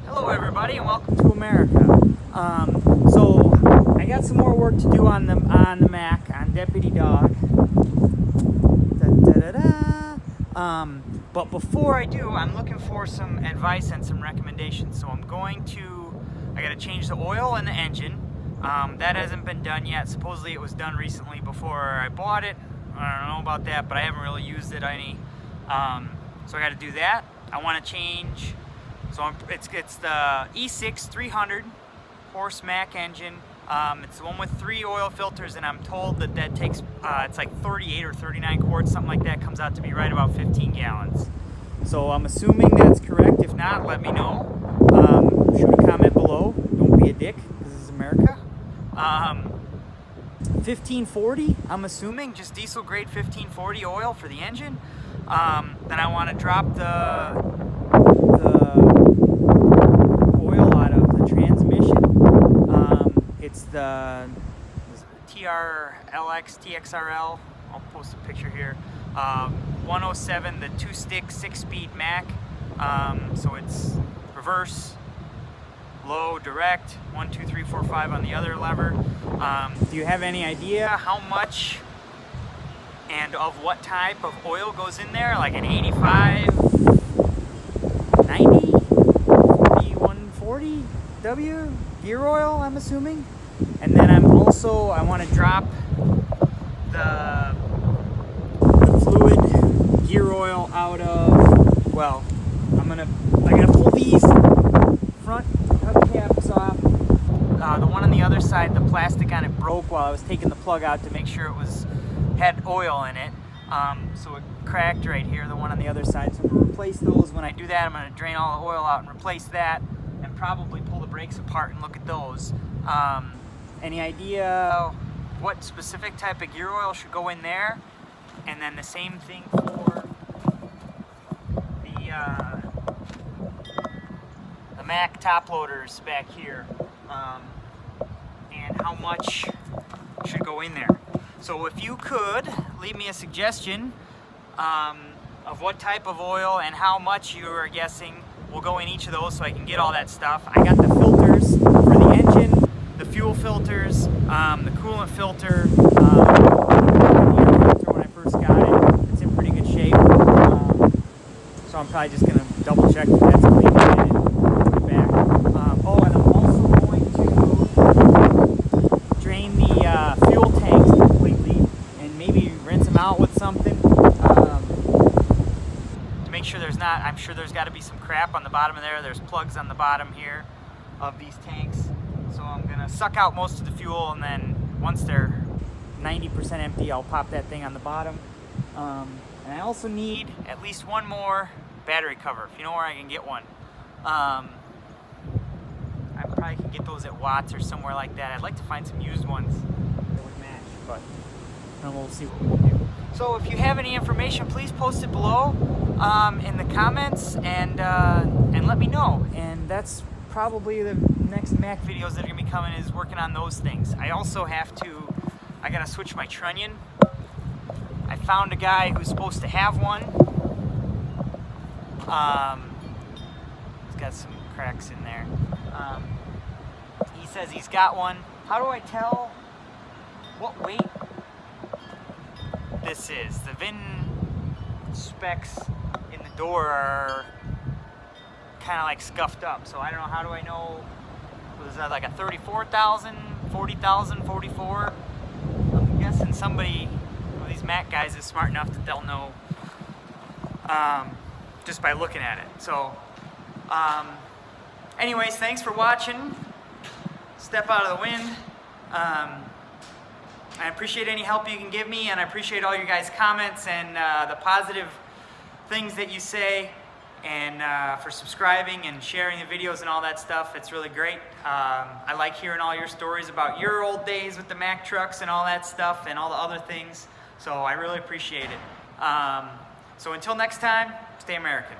Hello everybody and welcome to America. So I got some more work to do on the Mack, on Deputy Dog. But before I do, I'm looking for some advice and some recommendations. So I gotta change the oil in the engine. That hasn't been done yet. Supposedly it was done recently before I bought it. I don't know about that, but I haven't really used it any. So I gotta do that. I wanna change. So it's the E6 300 horse Mack engine. It's the one with 3 oil filters, and I'm told that takes, it's like 38 or 39 quarts, something like that. Comes out to be right about 15 gallons. So I'm assuming that's correct. If not, let me know. Shoot a comment below. Don't be a dick, this is America. 1540, I'm assuming, just diesel grade 1540 oil for the engine. Then I want to drop the oil out of the transmission. It's the TXRL. I'll post a picture here. 107, the 2-stick 6-speed Mack. So it's reverse, low, direct, 1, 2, 3, 4, 5 on the other lever. Do you have any idea how much and of what type of oil goes in there? Like an 85, 90, 40, 140 W gear oil, I'm assuming. And then I want to drop the fluid gear oil out of, well, I gotta pull these front hubcaps off. The one on the other side, the plastic on it broke while I was taking the plug out to make sure it had oil in it. So it cracked right here, the one on the other side. So I'm gonna replace those. When I do that, I'm gonna drain all the oil out and replace that, and probably pull the brakes apart and look at those. Any idea what specific type of gear oil should go in there? And then the same thing for the Mack top loaders back here, and how much should go in there. So if you could leave me a suggestion of what type of oil and how much you are guessing will go in each of those, so I can get all that stuff. I got the filters for the engine, the fuel filters, the coolant filter, the air filter when I first got it. It's in pretty good shape. So I'm probably just going to double check that that's clean and get it back. Oh, and I'm also going to drain the fuel tanks completely and maybe rinse them out with something. To make sure there's not, I'm sure there's got to be some crap on the bottom of there. There's plugs on the bottom here of these tanks. So I'm going to suck out most of the fuel, and then once they're 90% empty, I'll pop that thing on the bottom. And I also need at least one more battery cover, if you know where I can get one. I probably can get those at Watts or somewhere like that. I'd like to find some used ones that would match, but we'll see what we can do. So if you have any information, please post it below in the comments, and let me know. And that's probably the next Mack videos that are gonna be coming, is working on those things. I also I gotta switch my trunnion. I found a guy who's supposed to have one. It's got some cracks in there. He says he's got one. How do I tell what weight this is? The VIN specs in the door are kind of like scuffed up, so I don't know. How do I know? Was that like a 34,000, 40,000, 44? I'm guessing somebody, one of these Mack guys, is smart enough that they'll know just by looking at it. So anyways, thanks for watching. Step out of the wind. I appreciate any help you can give me, and I appreciate all your guys' comments and the positive things that you say, and for subscribing and sharing the videos and all that stuff. It's really great. I like hearing all your stories about your old days with the Mack trucks and all that stuff and all the other things. So I really appreciate it. So until next time, stay American.